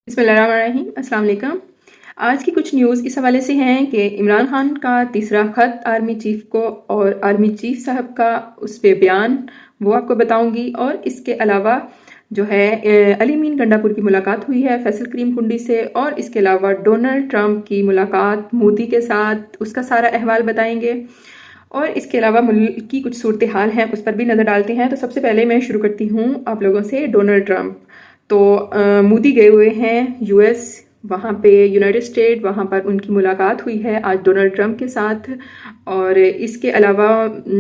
बिस्मिल्लाहिर्रहमानिर्रहीम, अस्सलाम वालेकुम। आज की कुछ न्यूज़ इस हवाले से हैं कि इमरान खान का तीसरा ख़त आर्मी चीफ को और आर्मी चीफ साहब का उस पे बयान, वो आपको बताऊंगी। और इसके अलावा जो है अली मीन गंडापुर की मुलाकात हुई है फैसल करीम कुंडी से, और इसके अलावा डोनाल्ड ट्रंप की मुलाकात मोदी के साथ, उसका सारा अहवाल बताएंगे। और इसके अलावा मुल्क की कुछ सूरत हाल हैं उस पर भी नज़र डालते हैं। तो सबसे पहले मैं शुरू करती हूँ आप लोगों से डोनाल्ड ट्रंप। तो मोदी गए हुए हैं यूएस, वहाँ पे यूनाइटेड स्टेट, वहाँ पर उनकी मुलाकात हुई है आज डोनाल्ड ट्रंप के साथ। और इसके अलावा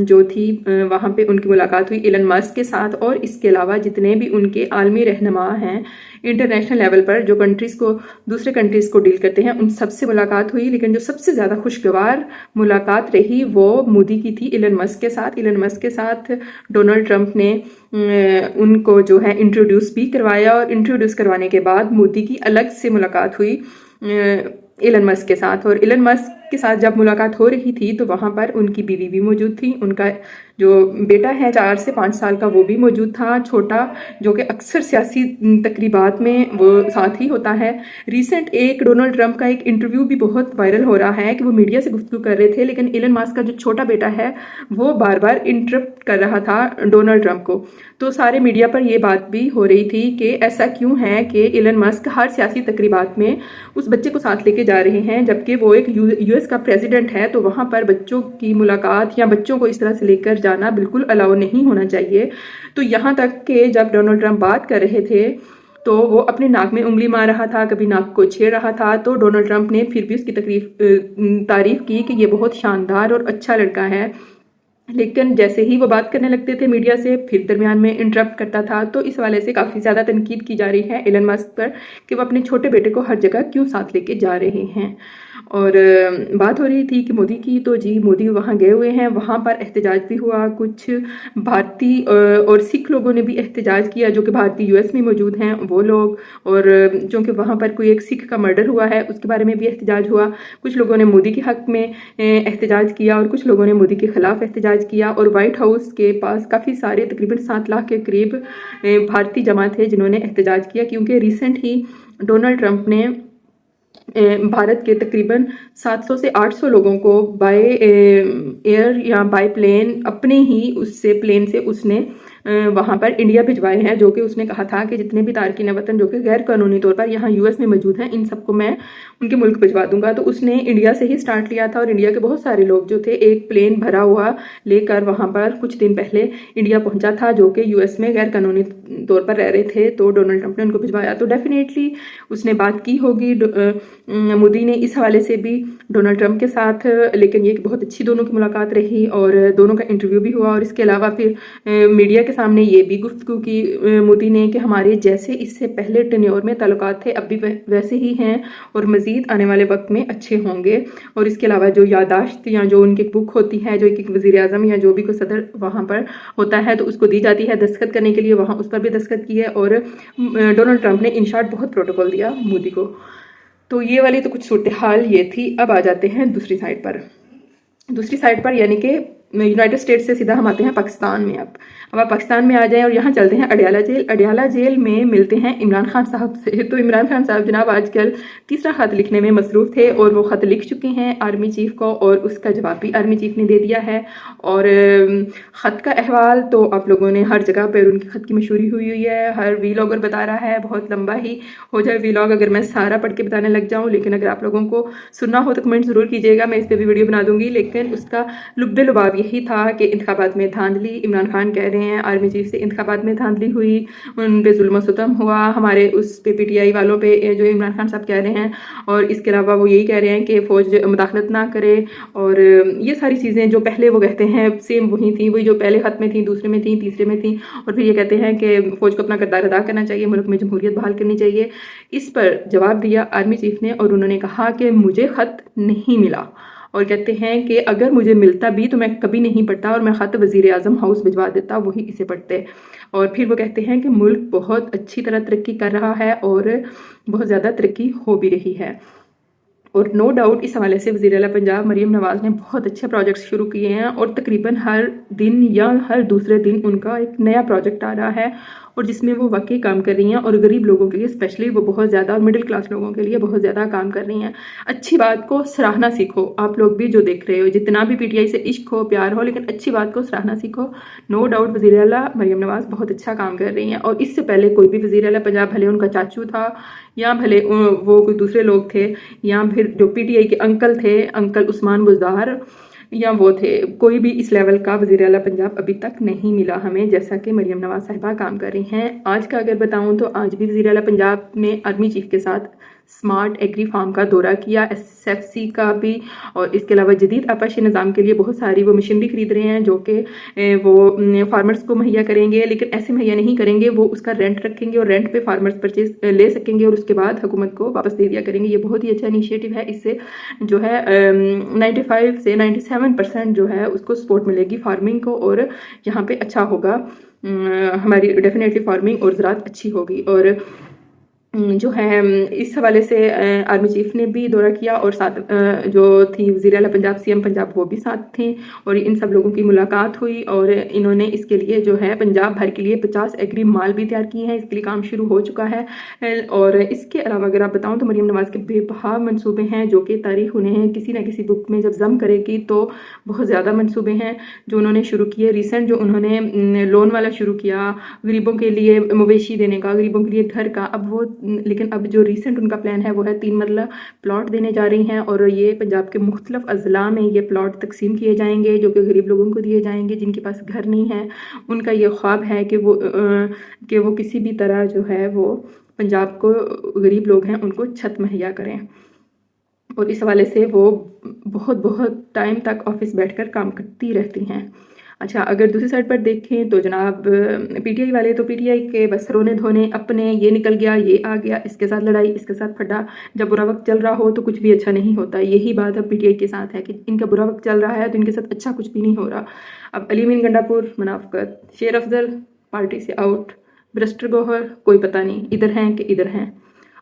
जो थी वहाँ पे उनकी मुलाकात हुई इलन मस्क के साथ। और इसके अलावा जितने भी उनके आलमी रहनुमा हैं इंटरनेशनल लेवल पर, जो कंट्रीज़ को दूसरे कंट्रीज़ को डील करते हैं, उन सबसे मुलाकात हुई। लेकिन जो सबसे ज़्यादा खुशगवार मुलाकात रही वो मोदी की थी इलन मस्क के साथ। इलन मस्क के साथ डोनाल्ड ट्रंप ने उनको जो है इंट्रोड्यूस भी करवाया, और इंट्रोड्यूस करवाने के बाद मोदी की अलग से मुलाकात हुई इलन मस्क के साथ। और इलन मस्क के साथ जब मुलाकात हो रही थी तो वहाँ पर उनकी बीवी भी मौजूद थी, उनका जो बेटा है 4 से 5 साल का वो भी मौजूद था, छोटा, जो कि अक्सर सियासी तकरीबात में वो साथ ही होता है। रिसेंट एक डोनाल्ड ट्रंप का एक इंटरव्यू भी बहुत वायरल हो रहा है कि वो मीडिया से गुफ्तगू कर रहे थे, लेकिन इलन मस्क का जो छोटा बेटा है वो बार बार इंटरप्ट कर रहा था डोनाल्ड ट्रंप को। तो सारे मीडिया पर ये बात भी हो रही थी कि ऐसा क्यों है कि इलन मस्क हर सियासी तकरीबात में उस बच्चे को साथ लेके जा रहे हैं, जबकि वो एक यूएस का प्रेसिडेंट है। तो वहाँ पर बच्चों की मुलाकात या बच्चों को इस तरह से लेकर जाना बिल्कुल अलाउ नहीं होना चाहिए। तो यहाँ तक कि जब डोनाल्ड ट्रंप बात कर रहे थे तो वो अपने नाक में उंगली मार रहा था, कभी नाक को छेड़ रहा था। तो डोनाल्ड ट्रंप ने फिर भी उसकी तारीफ की कि ये बहुत शानदार और अच्छा लड़का है। लेकिन जैसे ही वो बात करने लगते थे मीडिया से, फिर दरमियान में इंटरप्ट करता था। तो इस वाले से काफ़ी ज़्यादा तनकीद की जा रही है इलन मस्क पर कि वो अपने छोटे बेटे को हर जगह क्यों साथ लेके जा रहे हैं। और बात हो रही थी कि मोदी की, तो जी मोदी वहाँ गए हुए हैं, वहाँ पर एहतजाज भी हुआ। कुछ भारतीय और सिख लोगों ने भी एहतजाज किया जो कि भारतीय यूएस में मौजूद हैं वो लोग। और चूँकि वहाँ पर कोई एक सिख का मर्डर हुआ है उसके बारे में भी एहतजाज हुआ। कुछ लोगों ने मोदी के हक़ में एहतजाज किया और कुछ लोगों ने मोदी के ख़िलाफ़ एहतजाज किया। और वाइट हाउस के पास काफ़ी सारे तकरीबन 7 लाख के करीब भारतीय जमा थे जिन्होंने एहतजाज किया, क्योंकि रिसेंट ही डोनाल्ड ट्रंप ने भारत के तकरीबन 700 से 800 लोगों को बाय एयर या बाय प्लेन, अपने ही उससे प्लेन से उसने वहाँ पर इंडिया भिजवाए हैं। जो कि उसने कहा था कि जितने भी तारकीन वतन जो कि गैर कानूनी तौर पर यहाँ यूएस में मौजूद हैं इन सबको मैं उनके मुल्क भिजवा दूंगा। तो उसने इंडिया से ही स्टार्ट लिया था और इंडिया के बहुत सारे लोग जो थे एक प्लेन भरा हुआ लेकर वहाँ पर कुछ दिन पहले इंडिया पहुँचा था, जो कि यूएस में गैर कानूनी तौर पर रह रहे थे। तो डोनाल्ड ट्रंप ने उनको भिजवाया। तो डेफिनेटली उसने बात की होगी मोदी ने इस हवाले से भी डोनाल्ड ट्रंप के साथ। लेकिन ये बहुत अच्छी दोनों की मुलाकात रही और दोनों का इंटरव्यू भी हुआ। और इसके अलावा फिर मीडिया के सामने ये भी गुफ्तगू की मोदी ने कि हमारे जैसे इससे पहले टेन्योर में ताल्लुकात थे अब भी वैसे ही हैं और मज़ीद आने वाले वक्त में अच्छे होंगे। और इसके अलावा जो यादाश्त या जो उनकी बुक होती है, जो एक वज़ीर आज़म या जो भी कोई सदर वहाँ पर होता है तो उसको दी जाती है दस्तखत करने के लिए, वहाँ उस पर भी दस्तखत की है। और डोनाल्ड ट्रंप ने इन शॉर्ट बहुत प्रोटोकॉल दिया मोदी को। तो ये वाली तो कुछ सूरत हाल ये थी। अब आ जाते हैं दूसरी साइड पर यानी कि यूनाइटेड स्टेट्स से सीधा हम आते हैं पाकिस्तान में। अब आप पाकिस्तान में आ जाएं और यहाँ चलते हैं अडयाला जेल। अडयाला जेल में मिलते हैं इमरान खान साहब से। तो इमरान खान साहब जनाब आजकल तीसरा ख़त लिखने में मसरूफ़ थे और वो ख़त लिख चुके हैं आर्मी चीफ़ को और उसका जवाब भी आर्मी चीफ़ ने दे दिया है। और ख़त का अहवाल तो आप लोगों ने हर जगह पर उनकी ख़त की मशहूरी हुई है, हर वीलॉगर बता रहा है। बहुत लंबा ही हो जाए वीलॉग अगर मैं सारा पढ़ के बताने लग जाऊँ, लेकिन अगर आप लोगों को सुनना हो तो कमेंट ज़रूर कीजिएगा, मैं इस पर भी वीडियो बना दूँगी। लेकिन उसका लुब्बे लुबाब यही था कि इंतखाबात में धांधली, इमरान खान कह रहे हैं आर्मी चीफ से इंतखाबात में धांधली हुई, उन पे जुल्म सितम हुआ, हमारे उस पे पीटीआई वालों पे जो इमरान खान साहब कह रहे हैं। और इसके अलावा वो यही कह रहे हैं कि फ़ौज मुदाखलत ना करे। और ये सारी चीज़ें जो पहले वो कहते हैं सेम वही थी, वही जो पहले ख़त में थी, दूसरे में थी, तीसरे में थी। और फिर ये कहते हैं कि फ़ौज को अपना किरदार अदा करना चाहिए, मुल्क में जमहूरियत बहाल करनी चाहिए। इस पर जवाब दिया आर्मी चीफ ने और उन्होंने कहा कि मुझे ख़त नहीं मिला। और कहते हैं कि अगर मुझे मिलता भी तो मैं कभी नहीं पढ़ता और मैं ख़त वज़ीर आज़म हाउस भिजवा देता, वही इसे पढ़ते। और फिर वो कहते हैं कि मुल्क बहुत अच्छी तरह तरक्की कर रहा है और बहुत ज़्यादा तरक्की हो भी रही है। और नो डाउट इस हवाले से वज़ीर आला पंजाब मरीम नवाज़ ने बहुत अच्छे प्रोजेक्ट्स शुरू किए हैं और तकरीबन हर दिन या हर दूसरे दिन उनका एक नया प्रोजेक्ट आ रहा है। और जिसमें वो वाकई काम कर रही हैं और गरीब लोगों के लिए स्पेशली वो बहुत ज़्यादा और मिडिल क्लास लोगों के लिए बहुत ज़्यादा काम कर रही हैं। अच्छी बात को सराहना सीखो, आप लोग भी जो देख रहे हो, जितना भी पीटीआई से इश्क हो प्यार हो, लेकिन अच्छी बात को सराहना सीखो। नो डाउट वज़ीर आला मरीम नवाज़ बहुत अच्छा काम कर रही हैं, और इससे पहले कोई भी वज़ीर आला पंजाब, भले उनका चाचू था या भले वो कोई दूसरे लोग थे, या फिर जो पीटीआई के अंकल थे, अंकल उस्मान बुज़दार, या वो थे, कोई भी इस लेवल का वज़ीर आला पंजाब अभी तक नहीं मिला हमें, जैसा कि मरीम नवाज़ साहिबा काम कर रही हैं। आज का अगर बताऊं तो आज भी वज़ीर आला पंजाब ने आर्मी चीफ के साथ स्मार्ट एग्री फार्म का दौरा किया, एसएफसी का भी, और इसके अलावा जदीद आपाशी निज़ाम के लिए बहुत सारी वो मशीनरी खरीद रहे हैं जो कि वो फार्मर्स को मुहैया करेंगे, लेकिन ऐसे मुहैया नहीं करेंगे, वो उसका रेंट रखेंगे और रेंट पे फार्मर्स परचेज ले सकेंगे और उसके बाद हुकूमत को वापस दे दिया करेंगे। ये बहुत ही अच्छा इनिशिएटिव है, इससे जो है 95 से 97% जो है उसको सपोर्ट मिलेगी फार्मिंग को, और यहाँ पे अच्छा होगा हमारी डेफिनेटली फार्मिंग और ज़राअत अच्छी होगी। और जो है इस हवाले से आर्मी चीफ ने भी दौरा किया, और साथ जो थी वज़ीर आला पंजाब, सीएम पंजाब, वो भी साथ थे, और इन सब लोगों की मुलाकात हुई, और इन्होंने इसके लिए जो है पंजाब भर के लिए 50 एग्री माल भी तैयार किए हैं। इसके लिए काम शुरू हो चुका है। और इसके अलावा अगर आप बताऊं तो मरीम नवाज़ के बेबहा मंसूबे हैं, जो कि तारीख उन्हें किसी न किसी बुक में जब जम करेगी तो बहुत ज़्यादा मंसूबे हैं जो उन्होंने शुरू किए। रिसेंट जो उन्होंने लोन वाला शुरू किया, गरीबों के लिए मवेशी देने का, गरीबों के लिए घर का, अब वो, लेकिन अब जो रिसेंट उनका प्लान है वो है 3 मरला प्लॉट देने जा रही हैं, और ये पंजाब के मुख्तलिफ अजला में ये प्लॉट तकसीम किए जाएंगे, जो कि गरीब लोगों को दिए जाएंगे जिनके पास घर नहीं है। उनका ये ख्वाब है कि वो किसी भी तरह जो है वो पंजाब को, गरीब लोग हैं उनको छत मुहैया करें, और इस हवाले से वो बहुत बहुत टाइम तक ऑफिस बैठकर काम करती रहती हैं। अच्छा, अगर दूसरी साइड पर देखें तो जनाब पीटीआई वाले तो पीटीआई के बस रोने धोने अपने, ये निकल गया, ये आ गया, इसके साथ लड़ाई, इसके साथ फटा। जब बुरा वक्त चल रहा हो तो कुछ भी अच्छा नहीं होता। यही बात अब पीटीआई के साथ है कि इनका बुरा वक्त चल रहा है तो इनके साथ अच्छा कुछ भी नहीं हो रहा। अब अली मीन गंडापुर मुनाफकत, शेर अफजल पार्टी से आउट, ब्रिस्टर गोहर कोई पता नहीं इधर हैं कि इधर हैं,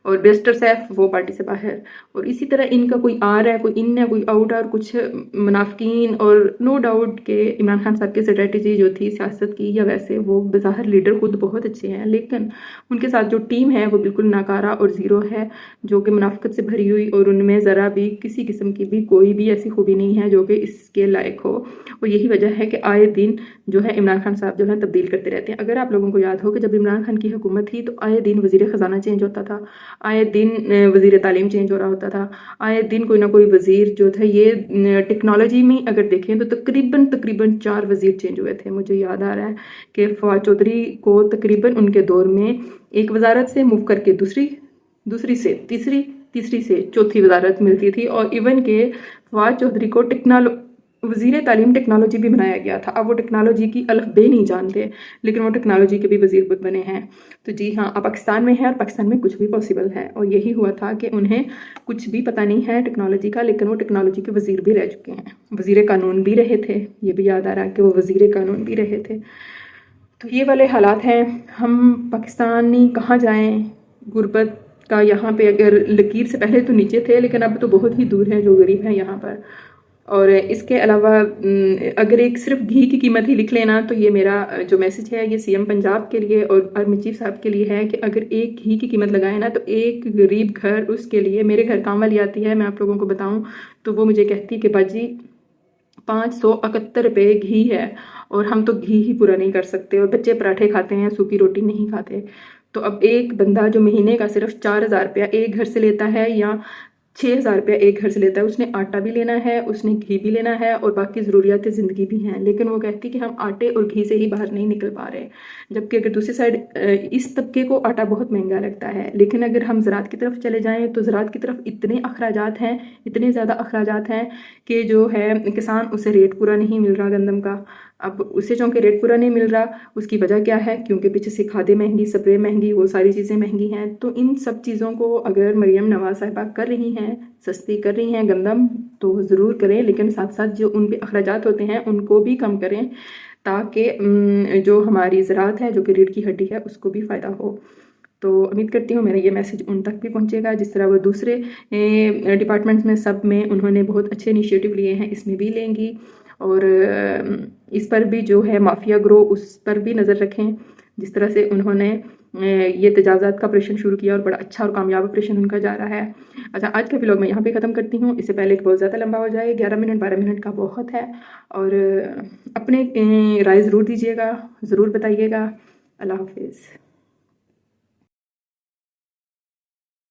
और बेस्टर सैफ वो पार्टी से बाहर, और इसी तरह इनका कोई आ रहा है, कोई इन है, कोई आउट, और कुछ मुनाफिकीन। और नो डाउट के इमरान खान साहब की स्ट्रेटजी जो थी सियासत की, या वैसे वो बेज़ाहिर लीडर खुद बहुत अच्छे हैं, लेकिन उनके साथ जो टीम है वो बिल्कुल नाकारा और ज़ीरो है, जो कि मुनाफिकत से भरी हुई, और उनमें ज़रा भी किसी किस्म की भी कोई भी ऐसी खूबी नहीं है जो कि इसके लायक हो। और यही वजह है कि आए दिन जो है इमरान खान साहब जो है तब्दील करते रहते हैं। अगर आप लोगों को याद हो कि जब इमरान खान की हुकूमत थी तो आए दिन वज़ीर ख़जाना चेंज होता था, आए दिन वज़ीर तालीम चेंज हो रहा होता था, आए दिन कोई ना कोई वज़ीर जो था, ये टेक्नोलॉजी में अगर देखें तो तकरीबन 4 वज़ीर चेंज हुए थे। मुझे याद आ रहा है कि फवाद चौधरी को तकरीबन उनके दौर में एक वजारत से मूव करके दूसरी से तीसरी से चौथी वजारत मिलती थी, और इवन के फवाद चौधरी को वज़ीर तालीम टेक्नोलॉजी भी बनाया गया था। अब वो टेक्नोलॉजी की अलफ बे नहीं जानते, लेकिन वो टेक्नोलॉजी के भी वज़ीर बने हैं। तो जी हाँ, अब पाकिस्तान में है और पाकिस्तान में कुछ भी पॉसिबल है, और यही हुआ था कि उन्हें कुछ भी पता नहीं है टेक्नोलॉजी का, लेकिन वो टेक्नोलॉजी के वज़ीर भी रह चुके हैं, वज़ीर कानून भी रहे थे। ये भी याद आ रहा है कि वो वज़ीर कानून भी रहे थे। तो ये वाले हालात हैं। हम पाकिस्तानी कहाँ जाएँ? गुर्बत का यहाँ पे अगर लकीर से पहले तो नीचे थे, लेकिन अब तो बहुत ही दूर है जो गरीब है यहाँ पर। और इसके अलावा अगर एक सिर्फ घी की कीमत ही लिख लेना, तो ये मेरा जो मैसेज है ये सीएम पंजाब के लिए और आर्मी चीफ साहब के लिए है कि अगर एक घी की कीमत लगाए ना, तो एक गरीब घर, उसके लिए, मेरे घर काम वाली आती है, मैं आप लोगों को बताऊं तो वो मुझे कहती कि बाजी 571 रुपये घी है, और हम तो घी ही पूरा नहीं कर सकते, और बच्चे पराठे खाते हैं, सूखी रोटी नहीं खाते। तो अब एक बंदा जो महीने का सिर्फ 4000 रुपया एक घर से लेता है, या 6000 रुपया एक घर से लेता है, उसने आटा भी लेना है, उसने घी भी लेना है, और बाकी ज़रूरियात ज़िंदगी भी हैं, लेकिन वो कहती कि हम आटे और घी से ही बाहर नहीं निकल पा रहे। जबकि अगर दूसरी साइड इस तबके को आटा बहुत महंगा लगता है, लेकिन अगर हम ज़राअत की तरफ चले जाएँ तो ज़राअत की तरफ इतने अखराजात हैं, इतने ज़्यादा अखराजात हैं कि जो है किसान, उसे रेट पूरा नहीं मिल रहा गंदम का। अब उसे चूँकि रेट पूरा नहीं मिल रहा, उसकी वजह क्या है? क्योंकि पीछे से खादें महंगी, स्प्रे महंगी, वो सारी चीज़ें महंगी हैं। तो इन सब चीज़ों को अगर मरीम नवाज़ साहिबा कर रही हैं, सस्ती कर रही हैं गंदम, तो ज़रूर करें, लेकिन साथ साथ जो उन पे अखराजात होते हैं उनको भी कम करें, ताकि जो हमारी ज़राअत है, जो कि रीढ़ की हड्डी है, उसको भी फ़ायदा हो। तो उम्मीद करती हूँ मेरा ये मैसेज उन तक भी पहुँचेगा, जिस तरह वो दूसरे डिपार्टमेंट्स में सब में उन्होंने बहुत अच्छे इनिशिएटिव लिए हैं, इसमें भी लेंगी। और इस पर भी जो है माफिया ग्रो, उस पर भी नज़र रखें, जिस तरह से उन्होंने ये तजावज़ात का ऑपरेशन शुरू किया और बड़ा अच्छा और कामयाब ऑपरेशन उनका जा रहा है। अच्छा, आज का व्लॉग मैं यहाँ पे ख़त्म करती हूँ, इससे पहले कि बहुत ज़्यादा लंबा हो जाए। 11 मिनट 12 मिनट का बहुत है। और अपने राय ज़रूर दीजिएगा, ज़रूर बताइएगा। अल्लाह हाफ़िज़।